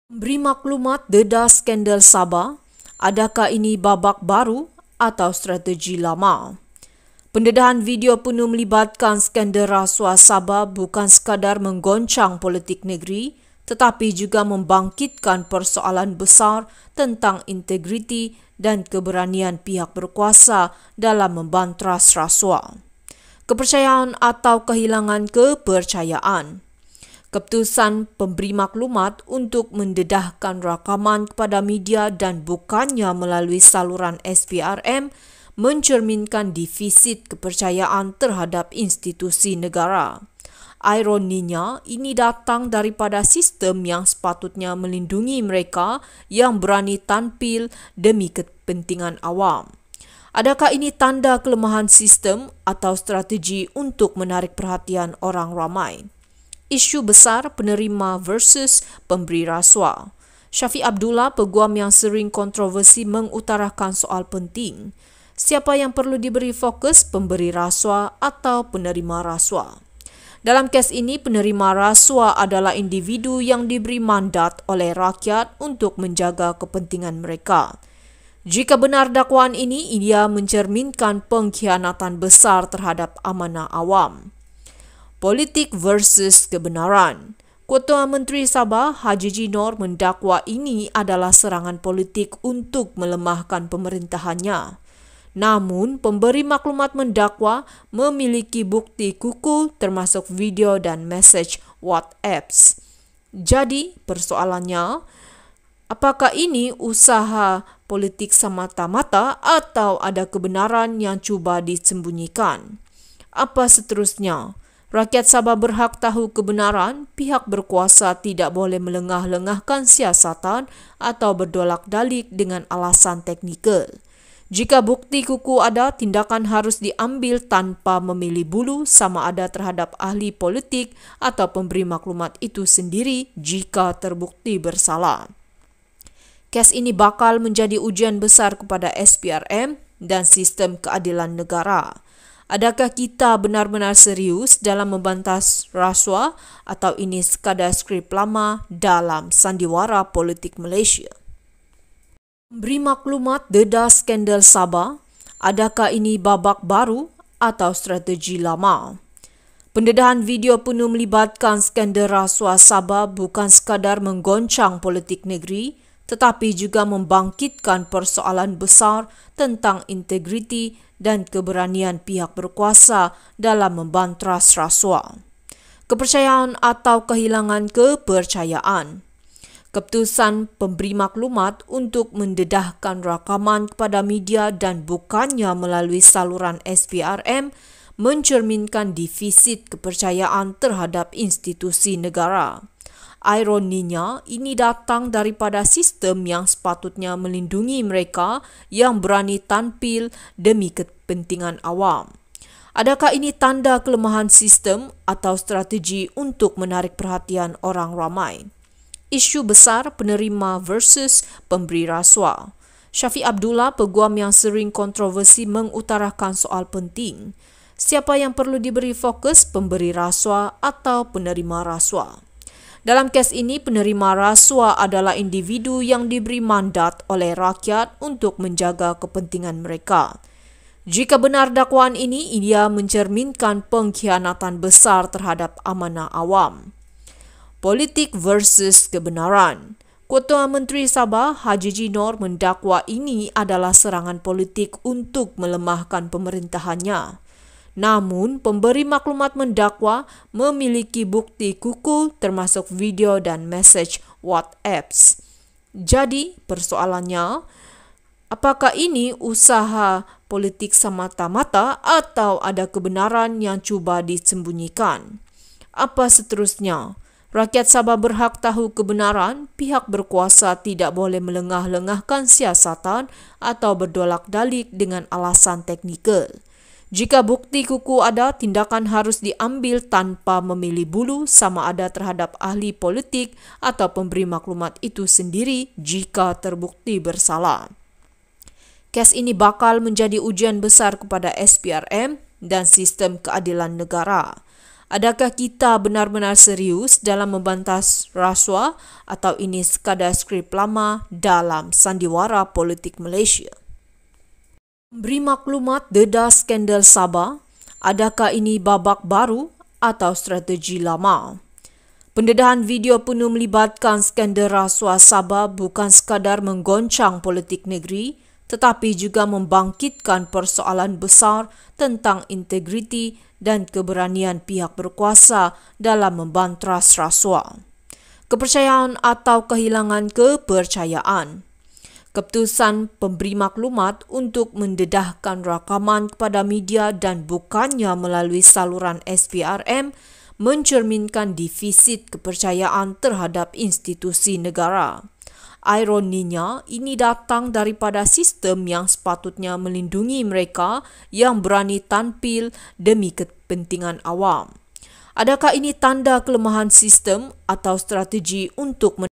Beri maklumat dedah skandal Sabah, adakah ini babak baru atau strategi lama? Pendedahan video penuh melibatkan skandal rasuah Sabah bukan sekadar menggoncang politik negeri tetapi juga membangkitkan persoalan besar tentang integriti dan keberanian pihak berkuasa dalam membantras rasuah. Kepercayaan atau kehilangan kepercayaan. Keputusan pemberi maklumat untuk mendedahkan rakaman kepada media dan bukannya melalui saluran SPRM mencerminkan defisit kepercayaan terhadap institusi negara. Ironinya, ini datang daripada sistem yang sepatutnya melindungi mereka yang berani tampil demi kepentingan awam. Adakah ini tanda kelemahan sistem atau strategi untuk menarik perhatian orang ramai? Isu besar penerima versus pemberi rasuah. Syafiq Abdullah, peguam yang sering kontroversi, mengutarakan soal penting. Siapa yang perlu diberi fokus, pemberi rasuah atau penerima rasuah? Dalam kes ini, penerima rasuah adalah individu yang diberi mandat oleh rakyat untuk menjaga kepentingan mereka. Jika benar dakwaan ini, ia mencerminkan pengkhianatan besar terhadap amanah awam. Politik versus kebenaran. Ketua Menteri Sabah Haji G. Nor mendakwa ini adalah serangan politik untuk melemahkan pemerintahannya. Namun, pemberi maklumat mendakwa memiliki bukti kukuh termasuk video dan mesej WhatsApp. Jadi, persoalannya, apakah ini usaha politik semata-mata atau ada kebenaran yang cuba disembunyikan? Apa seterusnya? Rakyat Sabah berhak tahu kebenaran. Pihak berkuasa tidak boleh melengah-lengahkan siasatan atau berdolak-dalik dengan alasan teknikal. Jika bukti kukuh ada, tindakan harus diambil tanpa memilih bulu sama ada terhadap ahli politik atau pemberi maklumat itu sendiri jika terbukti bersalah. Kes ini bakal menjadi ujian besar kepada SPRM dan sistem keadilan negara. Adakah kita benar-benar serius dalam membantas rasuah atau ini sekadar skrip lama dalam sandiwara politik Malaysia? Beri maklumat dedah skandal Sabah, adakah ini babak baru atau strategi lama? Pendedahan video penuh melibatkan skandal rasuah Sabah bukan sekadar menggoncang politik negeri tetapi juga membangkitkan persoalan besar tentang integriti dan keberanian pihak berkuasa dalam membantras rasuah. Kepercayaan atau kehilangan kepercayaan. Keputusan pemberi maklumat untuk mendedahkan rakaman kepada media dan bukannya melalui saluran SPRM mencerminkan defisit kepercayaan terhadap institusi negara. Ironinya, ini datang daripada sistem yang sepatutnya melindungi mereka yang berani tampil demi kepentingan awam. Adakah ini tanda kelemahan sistem atau strategi untuk menarik perhatian orang ramai? Isu besar penerima versus pemberi rasuah. Syafiq Abdullah, peguam yang sering kontroversi, mengutarakan soal penting. Siapa yang perlu diberi fokus, pemberi rasuah atau penerima rasuah? Dalam kes ini, penerima rasuah adalah individu yang diberi mandat oleh rakyat untuk menjaga kepentingan mereka. Jika benar dakwaan ini, ia mencerminkan pengkhianatan besar terhadap amanah awam. Politik versus kebenaran. Ketua Menteri Sabah Haji G. Nor mendakwa ini adalah serangan politik untuk melemahkan pemerintahannya. Namun, pemberi maklumat mendakwa memiliki bukti kukuh termasuk video dan mesej WhatsApp. Jadi, persoalannya, apakah ini usaha politik semata-mata atau ada kebenaran yang cuba disembunyikan? Apa seterusnya? Rakyat Sabah berhak tahu kebenaran. Pihak berkuasa tidak boleh melengah-lengahkan siasatan atau berdolak-dalik dengan alasan teknikal. Jika bukti kukuh ada, tindakan harus diambil tanpa memilih bulu sama ada terhadap ahli politik atau pemberi maklumat itu sendiri jika terbukti bersalah. Kes ini bakal menjadi ujian besar kepada SPRM dan sistem keadilan negara. Adakah kita benar-benar serius dalam membantas rasuah atau ini sekadar skrip lama dalam sandiwara politik Malaysia? Beri maklumat dedah skandal Sabah, adakah ini babak baru atau strategi lama? Pendedahan video penuh melibatkan skandal rasuah Sabah bukan sekadar menggoncang politik negeri, tetapi juga membangkitkan persoalan besar tentang integriti dan keberanian pihak berkuasa dalam membantras rasuah. Kepercayaan atau kehilangan kepercayaan. Keputusan pemberi maklumat untuk mendedahkan rakaman kepada media dan bukannya melalui saluran SPRM mencerminkan defisit kepercayaan terhadap institusi negara. Ironinya, ini datang daripada sistem yang sepatutnya melindungi mereka yang berani tampil demi kepentingan awam. Adakah ini tanda kelemahan sistem atau strategi untuk